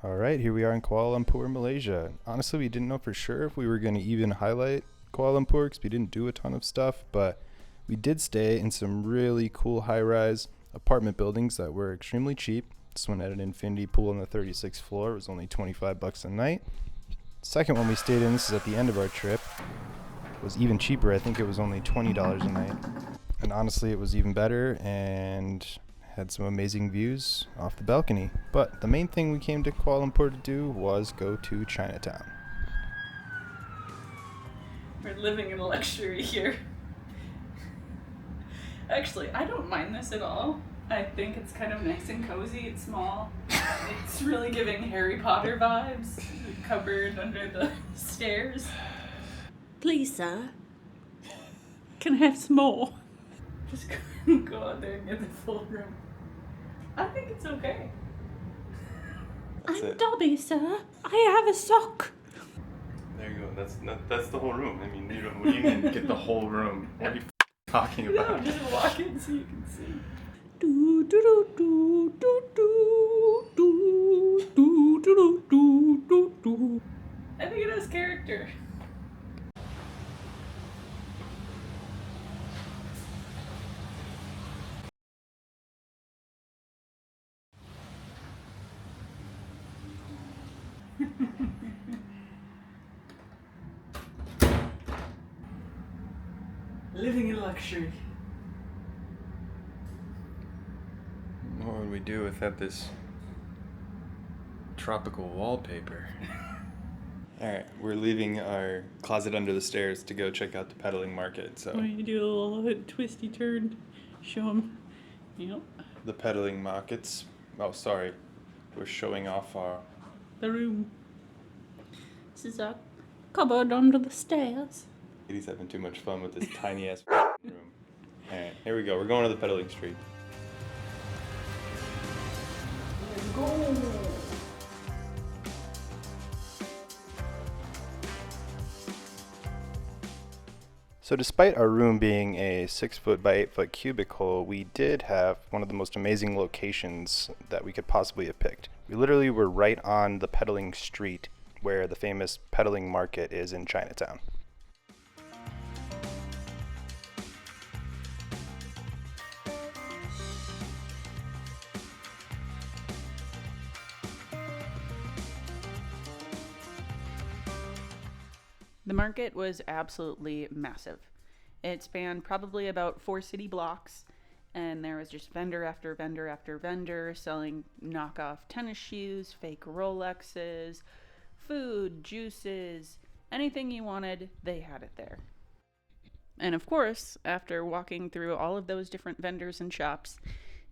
Alright, here we are in Kuala Lumpur, Malaysia. Honestly, we didn't know for sure if we were going to even highlight Kuala Lumpur because we didn't do a ton of stuff, but we did stay in some really cool high-rise apartment buildings that were extremely cheap. This one had an infinity pool on the 36th floor. It was only 25 bucks a night. Second one we stayed in, this is at the end of our trip, was even cheaper. I think it was only $20 a night. And honestly, it was even better and had some amazing views off the balcony. But the main thing we came to Kuala Lumpur to do was go to Chinatown. We're living in luxury here. Actually, I don't mind this at all. I think it's kind of nice and cozy. It's small. It's really giving Harry Potter vibes. Cupboard under the stairs. Please, sir. Can I have some more? Just go out there and get the full room. I think it's okay. I'm Dobby, sir. I have a sock. There you go. That's the whole room. I mean, you don't, what do you mean get the whole room? What are you talking about? No, just walk in so you can see. Do do do do do do do do do do do. I think it has character. Living in luxury. What would we do without this tropical wallpaper? Alright, we're leaving our closet under the stairs to go check out the Petaling Market. So When you do a little twisty turn, show them. Yep. the Petaling Markets. Oh, sorry. We're showing off our... The room. This is a cupboard under the stairs. He's having too much fun with this tiny ass room. Alright, here we go. We're going to the Petaling Street. Let's go. So despite our room being a 6-foot by 8-foot cubicle, we did have one of the most amazing locations that we could possibly have picked. We literally were right on the Petaling Street where the famous Petaling Market is in Chinatown. The market was absolutely massive. It spanned probably about 4 city blocks, and there was just vendor after vendor after vendor selling knockoff tennis shoes, fake Rolexes, food, juices, anything you wanted, they had it there. And of course, after walking through all of those different vendors and shops,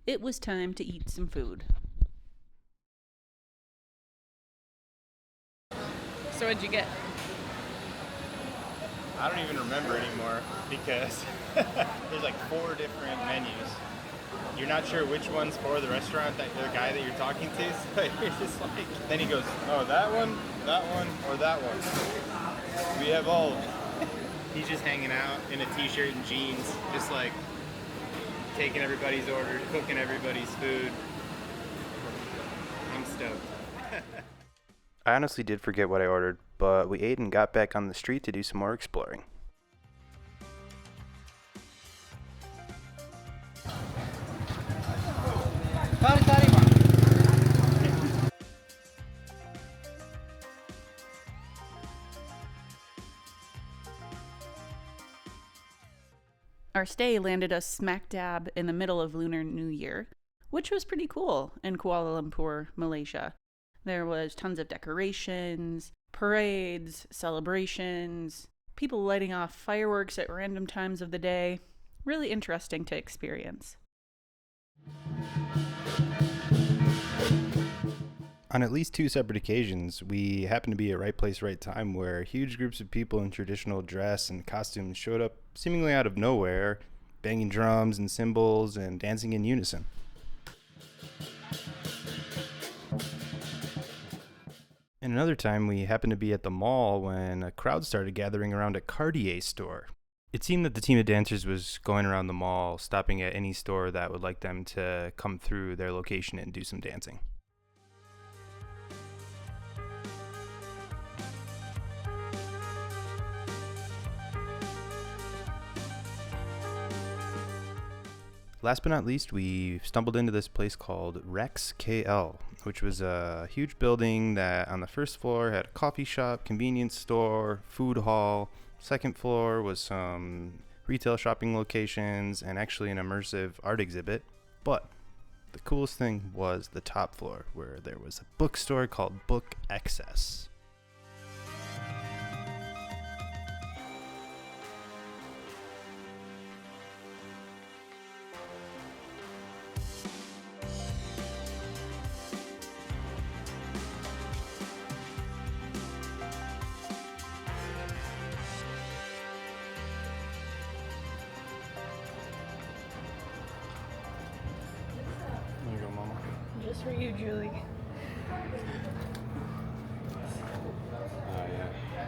it was time to eat some food. So what'd you get? I don't even remember anymore because there's like 4 different menus. You're not sure which one's for the restaurant, the guy that you're talking to, so you're just like, then he goes, oh, that one, or that one. We have all of them. He's just hanging out in a t-shirt and jeans, just like taking everybody's order, cooking everybody's food. I'm stoked. I honestly did forget what I ordered, but we ate and got back on the street to do some more exploring. Our stay landed us smack dab in the middle of Lunar New Year, which was pretty cool in Kuala Lumpur, Malaysia. There was tons of decorations, parades, celebrations, people lighting off fireworks at random times of the day. Really interesting to experience. On at least 2 separate occasions, we happened to be at right place, right time, where huge groups of people in traditional dress and costumes showed up seemingly out of nowhere, banging drums and cymbals and dancing in unison. And another time, we happened to be at the mall when a crowd started gathering around a Cartier store. It seemed that the team of dancers was going around the mall, stopping at any store that would like them to come through their location and do some dancing. Last but not least, we stumbled into this place called REXKL, which was a huge building that on the first floor had a coffee shop, convenience store, food hall. Second floor was some retail shopping locations and actually an immersive art exhibit. But the coolest thing was the top floor, where there was a bookstore called Book Xcess. There you go, Mama. Just for you, Julie. Oh yeah,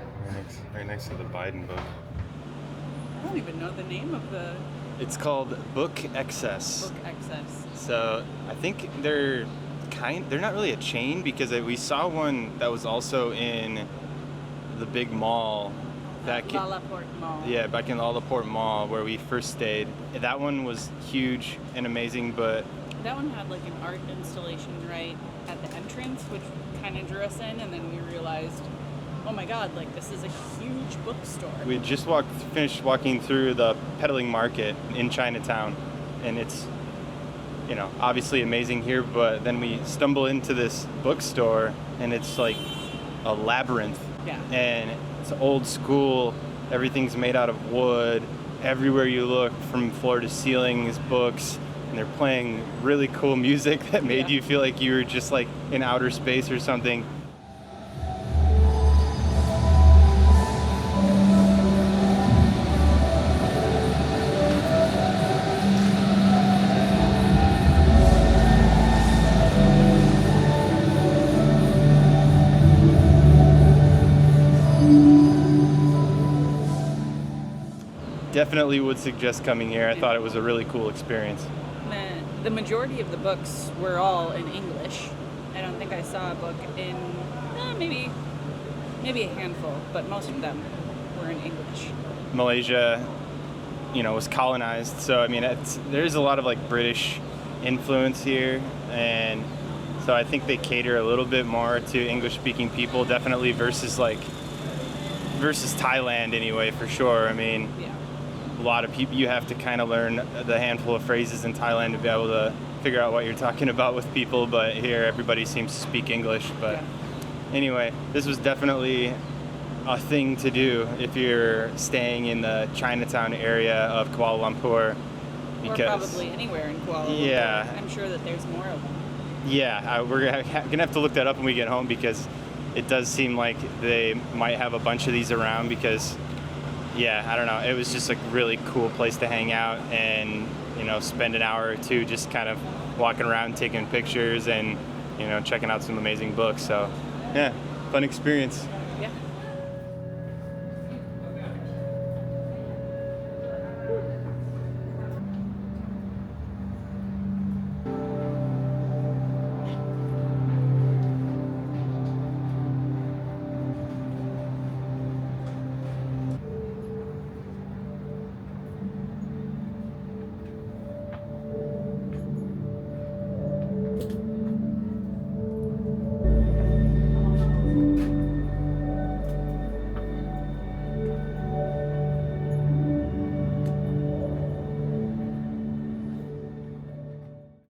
right next to the Biden book. I don't even know the name of the It's called Book Xcess. Book Xcess. So I think they're not really a chain, because we saw one that was also in the big mall. La Porte Mall. Yeah, back in the La Porte Mall where we first stayed. That one was huge and amazing, but That one had like an art installation right at the entrance, which kind of drew us in, and then we realized, oh my god, like this is a huge bookstore. we had just finished walking through the Petaling Market in Chinatown, and it's, obviously amazing here, but then we stumble into this bookstore and it's like a labyrinth. Yeah. And it's old school, everything's made out of wood, everywhere you look from floor to ceiling is books, and they're playing really cool music that made you feel like you were just like in outer space or something. Definitely would suggest coming here. I thought it was a really cool experience. The majority of the books were all in English. I don't think I saw a book in maybe a handful, but most of them were in English. Malaysia, was colonized, so I mean, there's a lot of like British influence here, and so I think they cater a little bit more to English-speaking people, definitely versus Thailand anyway, for sure. I mean, a lot of people, you have to kind of learn the handful of phrases in Thailand to be able to figure out what you're talking about with people, but here everybody seems to speak English. But anyway, this was definitely a thing to do if you're staying in the Chinatown area of Kuala Lumpur. Or probably anywhere in Kuala Lumpur. Yeah. I'm sure that there's more of them. Yeah, we're gonna have to look that up when we get home, because it does seem like they might have a bunch of these around, because I don't know, it was just a really cool place to hang out and spend an hour or two just kind of walking around, taking pictures, and checking out some amazing books. So yeah, fun experience.